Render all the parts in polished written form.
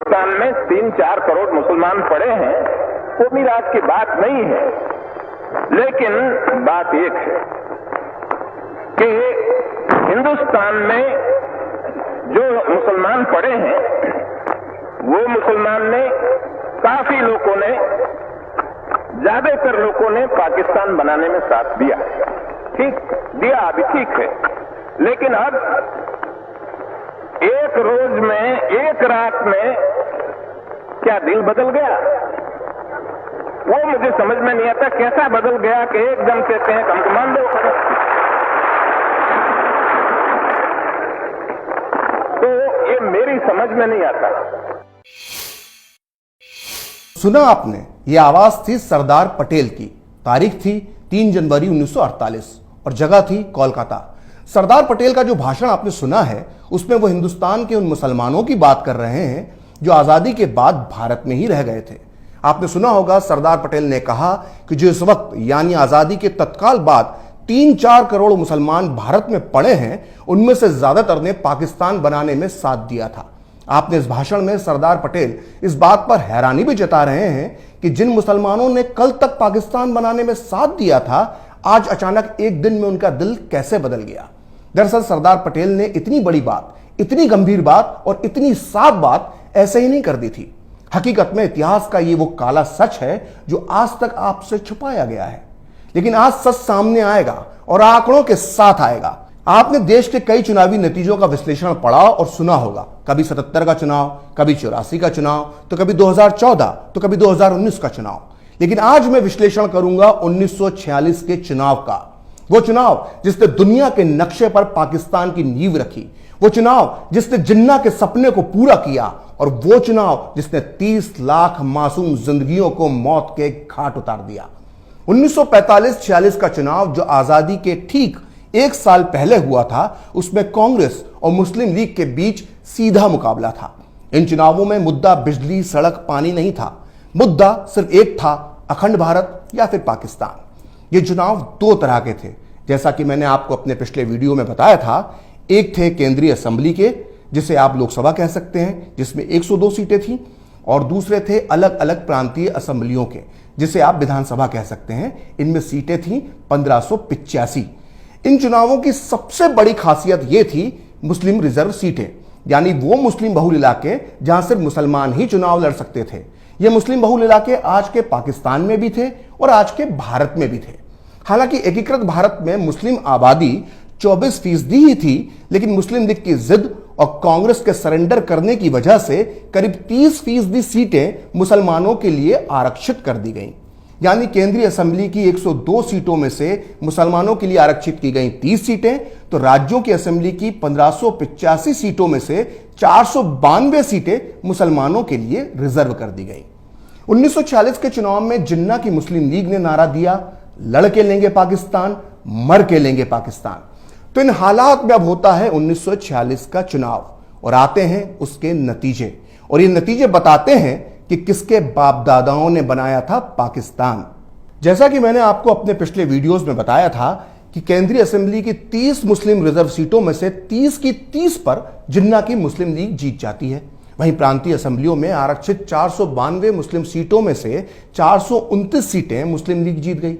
हिंदुस्तान में 3-4 करोड़ मुसलमान पड़े हैं, वो मिराज की बात नहीं है। लेकिन बात एक है कि हिंदुस्तान में जो मुसलमान पड़े हैं, वो मुसलमान ने, काफी लोगों ने, ज्यादातर लोगों ने पाकिस्तान बनाने में साथ दिया। ठीक दिया, अभी ठीक है। लेकिन अब एक रोज में, एक रात में क्या दिल बदल गया? वो मुझे समझ में नहीं आता, कैसा बदल गया कि एकदम कहते हैं हमको मान दो। तो ये मेरी समझ में नहीं आता। सुना आपने, ये आवाज थी सरदार पटेल की। तारीख थी 3 जनवरी 1948 और जगह थी कोलकाता। सरदार पटेल का जो भाषण आपने सुना है, उसमें वो हिंदुस्तान के उन मुसलमानों की बात कर रहे हैं जो आजादी के बाद भारत में ही रह गए थे। आपने सुना होगा, सरदार पटेल ने कहा कि जो इस वक्त यानी आजादी के तत्काल बाद 3-4 करोड़ मुसलमान भारत में पड़े हैं, उनमें से ज्यादातर ने पाकिस्तान बनाने में साथ दिया था। आपने इस भाषण में सरदार पटेल इस बात पर हैरानी भी जता रहे हैं कि जिन मुसलमानों ने कल तक पाकिस्तान बनाने में साथ दिया था, आज अचानक एक दिन में उनका दिल कैसे बदल गया। दरअसल सरदार पटेल ने इतनी बड़ी बात, इतनी गंभीर बात और इतनी साफ बात ऐसे ही नहीं कर दी थी। हकीकत में इतिहास का ये वो काला सच है जो आज तक आपसे छुपाया गया है, लेकिन आज सच सामने आएगा और आंकड़ों के साथ आएगा। आपने देश के कई चुनावी नतीजों का विश्लेषण पढ़ा और सुना होगा, कभी 77 का चुनाव, कभी 84 का चुनाव, तो कभी 2014, तो कभी 2019 का चुनाव। लेकिन आज मैं विश्लेषण करूंगा 1946 के चुनाव का। वो चुनाव जिसने दुनिया के नक्शे पर पाकिस्तान की नींव रखी, वो चुनाव जिसने जिन्ना के सपने को पूरा किया, और वो चुनाव जिसने 30 लाख मासूम जिंदगियों को मौत के घाट उतार दिया। 1945-46 का चुनाव जो आजादी के ठीक 1 साल पहले हुआ था, उसमें कांग्रेस और मुस्लिम लीग के बीच सीधा मुकाबला था। इन चुनावों में मुद्दा बिजली, सड़क, पानी नहीं था। मुद्दा सिर्फ एक था, अखंड भारत या फिर पाकिस्तान। ये चुनाव 2 तरह के थे, जैसा कि मैंने आपको अपने पिछले वीडियो में बताया था। एक थे केंद्रीय असेंबली के, जिसे आप लोकसभा कह सकते हैं, जिसमें 102 सीटें थीं, और दूसरे थे अलग अलग प्रांतीय असेंबलियों के, जिसे आप विधानसभा कह सकते हैं। इनमें सीटें थीं 1585। इन चुनावों की सबसे बड़ी खासियत यह थी मुस्लिम रिजर्व सीटें, यानी वो मुस्लिम बहुल इलाके जहां सिर्फ मुसलमान ही चुनाव लड़ सकते थे। ये मुस्लिम बहुल इलाके आज के पाकिस्तान में भी थे और आज के भारत में भी थे। हालांकि एकीकृत भारत में मुस्लिम आबादी 24% ही थी, लेकिन मुस्लिम लीग की जिद और कांग्रेस के सरेंडर करने की वजह से करीब 30% सीटें मुसलमानों के लिए आरक्षित कर दी गईं। यानी केंद्रीय असेंबली की 102 सीटों में से मुसलमानों के लिए आरक्षित की गई 30 सीटें, तो राज्यों की असेंबली की 1585 सीटों में से 492 सीटें मुसलमानों के लिए रिजर्व कर दी गई। 1946 के चुनाव में जिन्ना की मुस्लिम लीग ने नारा दिया, लड़ के लेंगे पाकिस्तान, मर के लेंगे पाकिस्तान। तो इन हालात में अब होता है 1946 का चुनाव और आते हैं उसके नतीजे, और ये नतीजे बताते हैं कि किसके बाप दादाओं ने बनाया था पाकिस्तान। जैसा कि मैंने आपको अपने पिछले वीडियोस में बताया था कि केंद्रीय असेंबली की 30 मुस्लिम रिजर्व सीटों में से 30 की 30 पर जिन्ना की मुस्लिम लीग जीत जाती है। वहीं प्रांतीय असेंबलियों में आरक्षित 492 मुस्लिम सीटों में से 429 सीटें मुस्लिम लीग जीत गई।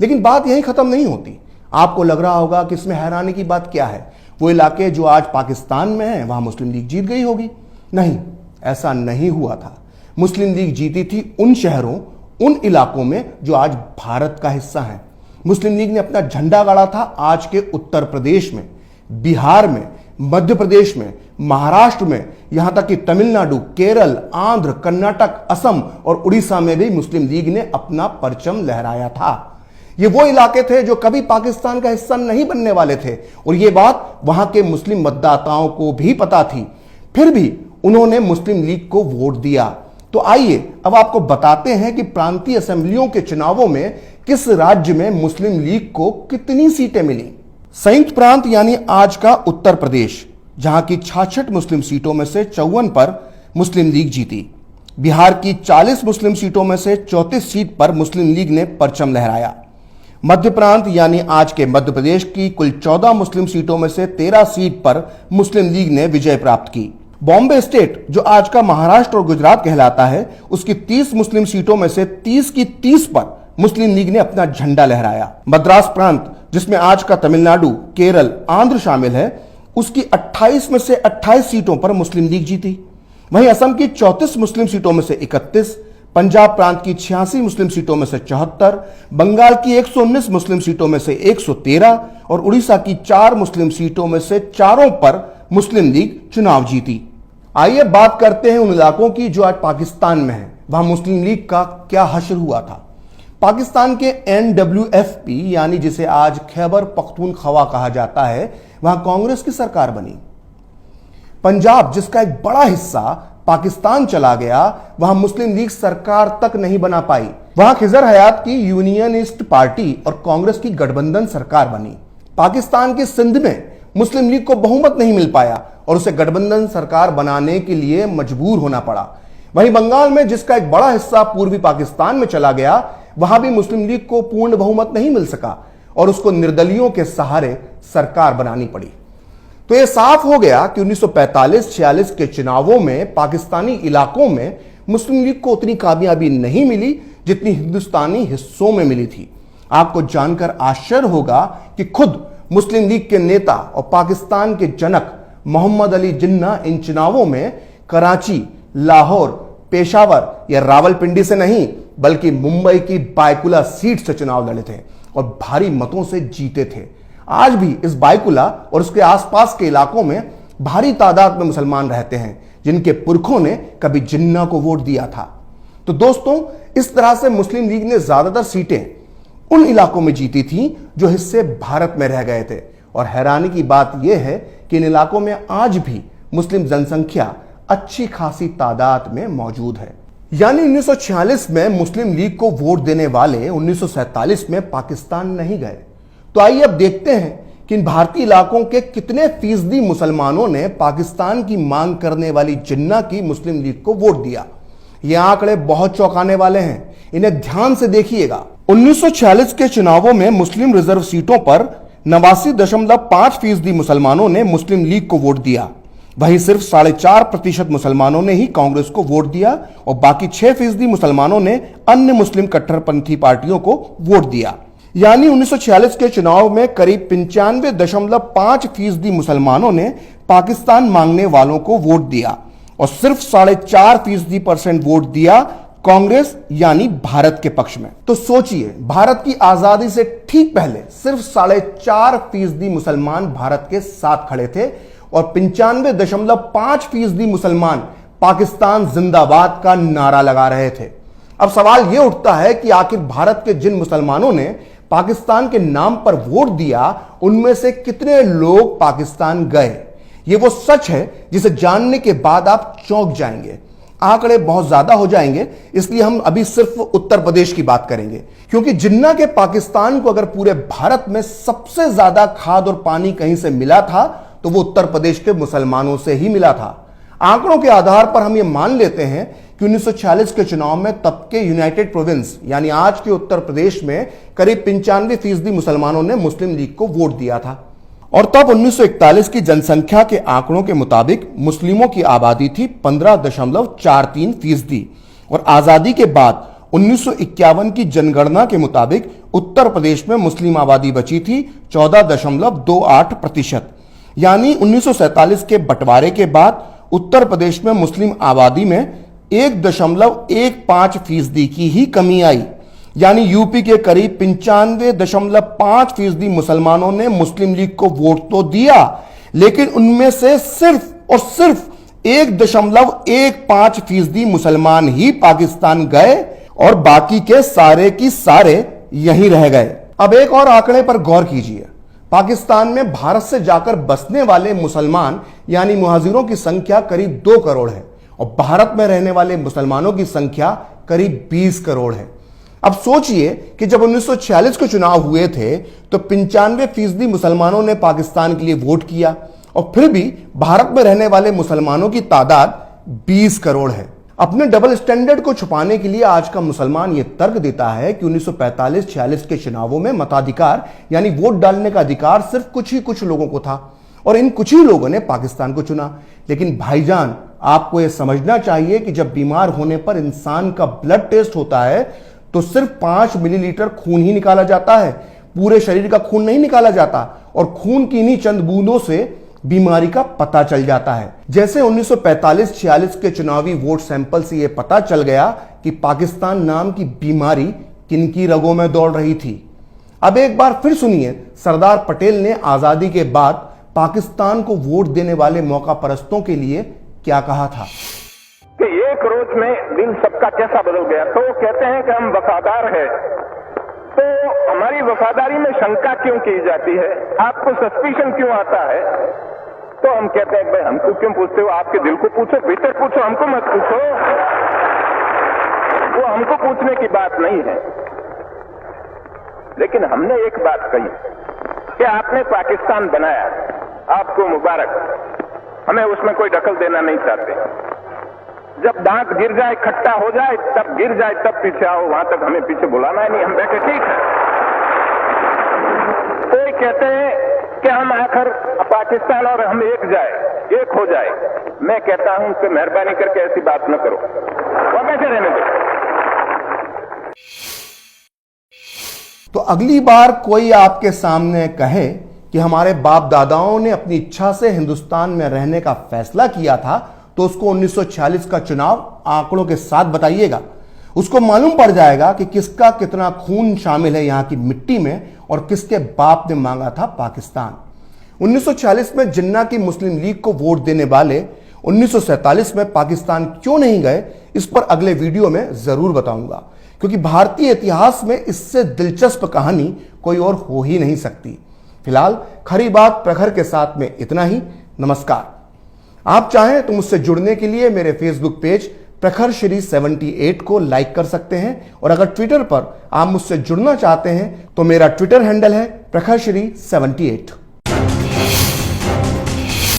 लेकिन बात यहीं खत्म नहीं होती। आपको लग रहा होगा कि इसमें हैरानी की बात क्या है, वो इलाके जो आज पाकिस्तान में हैं वहां मुस्लिम लीग जीत गई होगी। नहीं, ऐसा नहीं हुआ था। मुस्लिम लीग जीती थी उन शहरों, उन इलाकों में जो आज भारत का हिस्सा हैं। मुस्लिम लीग ने अपना झंडा गाड़ा था आज के उत्तर प्रदेश में, बिहार में, मध्य प्रदेश में, महाराष्ट्र में, यहां तक कि तमिलनाडु, केरल, आंध्र, कर्नाटक, असम और उड़ीसा में भी मुस्लिम लीग ने अपना परचम लहराया था। ये वो इलाके थे जो कभी पाकिस्तान का हिस्सा नहीं बनने वाले थे, और ये बात वहां के मुस्लिम मतदाताओं को भी पता थी। फिर भी उन्होंने मुस्लिम लीग को वोट दिया। तो आइए अब आपको बताते हैं कि प्रांतीय असेंबलियों के चुनावों में किस राज्य में मुस्लिम लीग को कितनी सीटें मिली। संयुक्त प्रांत यानी आज का उत्तर प्रदेश, जहां की 66 मुस्लिम सीटों में से 54 पर मुस्लिम लीग जीती। बिहार की 40 मुस्लिम सीटों में से 34 सीट पर मुस्लिम लीग ने परचम लहराया। मध्य प्रांत यानी आज के मध्य प्रदेश की कुल 14 मुस्लिम सीटों में से 13 सीट पर मुस्लिम लीग ने विजय प्राप्त की। बॉम्बे स्टेट जो आज का महाराष्ट्र और गुजरात कहलाता है, उसकी 30 मुस्लिम सीटों में से 30 की 30 पर मुस्लिम लीग ने अपना झंडा लहराया। मद्रास प्रांत जिसमें आज का तमिलनाडु, केरल, आंध्र शामिल है, उसकी 28 में से 28 सीटों पर मुस्लिम लीग जीती। वहीं असम की 34 मुस्लिम सीटों में से 31, पंजाब प्रांत की 86 मुस्लिम सीटों में से 74, बंगाल की 119 मुस्लिम सीटों में से 113 और उड़ीसा की 4 मुस्लिम सीटों में से 4 पर मुस्लिम लीग चुनाव जीती। आइए बात करते हैं उन इलाकों की जो आज पाकिस्तान में है। वहां मुस्लिम लीग का क्या हश्र हुआ था। पाकिस्तान के NWFP यानी जिसे आज खैबर पख्तूनख्वा कहा जाता है, वहां कांग्रेस की सरकार बनी। पंजाब जिसका एक बड़ा हिस्सा पाकिस्तान चला गया, वहां मुस्लिम लीग सरकार तक नहीं बना पाई। वहां खिजर हयात की यूनियनिस्ट पार्टी और कांग्रेस की गठबंधन सरकार बनी। पाकिस्तान के सिंध में मुस्लिम लीग को बहुमत नहीं मिल पाया और उसे गठबंधन सरकार बनाने के लिए मजबूर होना पड़ा। वहीं बंगाल में जिसका एक बड़ा हिस्सा पूर्वी पाकिस्तान में चला गया, वहां भी मुस्लिम लीग को पूर्ण बहुमत नहीं मिल सका और उसको निर्दलियों के सहारे सरकार बनानी पड़ी। तो यह साफ हो गया कि 1945-46 के चुनावों में पाकिस्तानी इलाकों में मुस्लिम लीग को उतनी कामयाबी नहीं मिली जितनी हिंदुस्तानी हिस्सों में मिली थी। आपको जानकर आश्चर्य होगा कि खुद मुस्लिम लीग के नेता और पाकिस्तान के जनक मोहम्मद अली जिन्ना इन चुनावों में कराची, लाहौर, पेशावर या रावलपिंडी से नहीं बल्कि मुंबई की बायकुला सीट से चुनाव लड़े थे और भारी मतों से जीते थे। आज भी इस बायकुला और उसके आसपास के इलाकों में भारी तादाद में मुसलमान रहते हैं जिनके पुरखों ने कभी जिन्ना को वोट दिया था। तो दोस्तों, इस तरह से मुस्लिम लीग ने ज्यादातर सीटें उन इलाकों में जीती थी जो हिस्से भारत में रह गए थे। और हैरानी की बात यह है कि इन इलाकों में आज भी मुस्लिम जनसंख्या अच्छी खासी तादाद में मौजूद है। यानी 1946 में मुस्लिम लीग को वोट देने वाले 1947 में पाकिस्तान नहीं गए। तो आइए अब देखते हैं कि इन भारतीय इलाकों के कितने फीसदी मुसलमानों ने पाकिस्तान की मांग करने वाली जिन्ना की मुस्लिम लीग को वोट दिया। ये आंकड़े बहुत चौंकाने वाले हैं, इन्हें ध्यान से देखिएगा। 1946 के चुनावों में मुस्लिम रिजर्व सीटों पर 89.5% मुसलमानों ने मुस्लिम लीग को वोट दिया। वहीं सिर्फ 4.5% मुसलमानों ने ही कांग्रेस को वोट दिया और बाकी 6% मुसलमानों ने अन्य मुस्लिम कट्टरपंथी पार्टियों को वोट दिया। यानी 1946 के चुनाव में करीब 95.5% मुसलमानों ने पाकिस्तान मांगने वालों को वोट दिया और सिर्फ 4.5% वोट दिया कांग्रेस यानी भारत के पक्ष में। तो सोचिए, भारत की आजादी से ठीक पहले सिर्फ 4.5% मुसलमान भारत के साथ खड़े थे और 95.5% मुसलमान पाकिस्तान जिंदाबाद का नारा लगा रहे थे। अब सवाल यह उठता है कि आखिर भारत के जिन मुसलमानों ने पाकिस्तान के नाम पर वोट दिया, उनमें से कितने लोग पाकिस्तान गए? यह वो सच है जिसे जानने के बाद आप चौंक जाएंगे। आंकड़े बहुत ज्यादा हो जाएंगे, इसलिए हम अभी सिर्फ उत्तर प्रदेश की बात करेंगे, क्योंकि जिन्ना के पाकिस्तान को अगर पूरे भारत में सबसे ज्यादा खाद और पानी कहीं से मिला था तो वो उत्तर प्रदेश के मुसलमानों से ही मिला था। आंकड़ों के आधार पर हम ये मान लेते हैं कि 1946 के चुनाव में तब के यूनाइटेड प्रोविंस यानी आज के उत्तर प्रदेश में करीब 95% मुसलमानों ने मुस्लिम लीग को वोट दिया था। और तब 1941 की जनसंख्या के आंकड़ों के मुताबिक मुस्लिमों की आबादी थी 15.43% और आजादी के बाद 1951 की जनगणना के मुताबिक उत्तर प्रदेश में मुस्लिम आबादी बची थी 14.28%। यानी 1947 के बंटवारे के बाद उत्तर प्रदेश में मुस्लिम आबादी में 1.15% की ही कमी आई। यानी यूपी के करीब 95.5% मुसलमानों ने मुस्लिम लीग को वोट तो दिया, लेकिन उनमें से सिर्फ और सिर्फ 1.15% मुसलमान ही पाकिस्तान गए और बाकी के सारे की सारे यहीं रह गए। अब एक और आंकड़े पर गौर कीजिए। पाकिस्तान में भारत से जाकर बसने वाले मुसलमान यानी मुहाजिरों की संख्या करीब 2 करोड़ है और भारत में रहने वाले मुसलमानों की संख्या करीब 20 करोड़ है। अब सोचिए कि जब 1946 के चुनाव हुए थे तो 95% मुसलमानों ने पाकिस्तान के लिए वोट किया और फिर भी भारत में रहने वाले मुसलमानों की तादाद 20 करोड़ है। अपने डबल स्टैंडर्ड को छुपाने के लिए आज का मुसलमान यह तर्क देता है कि 1945-46 के चुनावों में मताधिकार यानी वोट डालने का अधिकार सिर्फ कुछ लोगों को था और इन कुछ ही लोगों ने पाकिस्तान को चुना। लेकिन भाईजान, आपको यह समझना चाहिए कि जब बीमार होने पर इंसान का ब्लड टेस्ट होता है तो सिर्फ 5 मिलीलीटर खून ही निकाला जाता है, पूरे शरीर का खून नहीं निकाला जाता। और खून की इन्हीं चंद बूंदों से बीमारी का पता चल जाता है। जैसे 1945-46 के चुनावी वोट सैंपल से यह पता चल गया कि पाकिस्तान नाम की बीमारी किनकी रगों में दौड़ रही थी। अब एक बार फिर सुनिए सरदार पटेल ने आजादी के बाद पाकिस्तान को वोट देने वाले मौका परस्तों के लिए क्या कहा था। कि एक रोज में दिल सबका कैसा बदल गया। तो वो कहते हैं कि हम वफादार हैं, तो हमारी वफादारी में शंका क्यों की जाती है, आपको सस्पिशन क्यों आता है। तो हम कहते हैं भाई हमको क्यों पूछते हो, आपके दिल को पूछो, भीतर पूछो, हमको मत पूछो। वो हमको पूछने की बात नहीं है। लेकिन हमने एक बात कही कि आपने पाकिस्तान बनाया, आपको मुबारक, हमें उसमें कोई दखल देना नहीं चाहते। जब दांत गिर जाए, खट्टा हो जाए, तब गिर जाए, तब पीछे आओ, वहां तक हमें पीछे बुलाना है नहीं। हम बैठे ठीक है। कोई कहते हैं कि हम आखिर पाकिस्तान और हम एक हो जाए। मैं कहता हूं कि मेहरबानी करके ऐसी बात न करो, और बैठे रहने दो। तो अगली बार कोई आपके सामने कहे कि हमारे बाप दादाओं ने अपनी इच्छा से हिंदुस्तान में रहने का फैसला किया था, तो उसको 1946 का चुनाव आंकड़ों के साथ बताइएगा। उसको मालूम पड़ जाएगा कि किसका कितना खून शामिल है यहां की मिट्टी में और किसके बाप ने मांगा था पाकिस्तान। 1946 में जिन्ना की मुस्लिम लीग को वोट देने वाले 1947 में पाकिस्तान क्यों नहीं गए, इस पर अगले वीडियो में जरूर बताऊंगा, क्योंकि भारतीय इतिहास में इससे दिलचस्प कहानी कोई और हो ही नहीं सकती। फिलहाल खरी बात प्रखर के साथ में इतना ही। नमस्कार। आप चाहें तो मुझसे जुड़ने के लिए मेरे फेसबुक पेज प्रखर श्री 78 को लाइक कर सकते हैं, और अगर ट्विटर पर आप मुझसे जुड़ना चाहते हैं तो मेरा ट्विटर हैंडल है प्रखर श्री 78।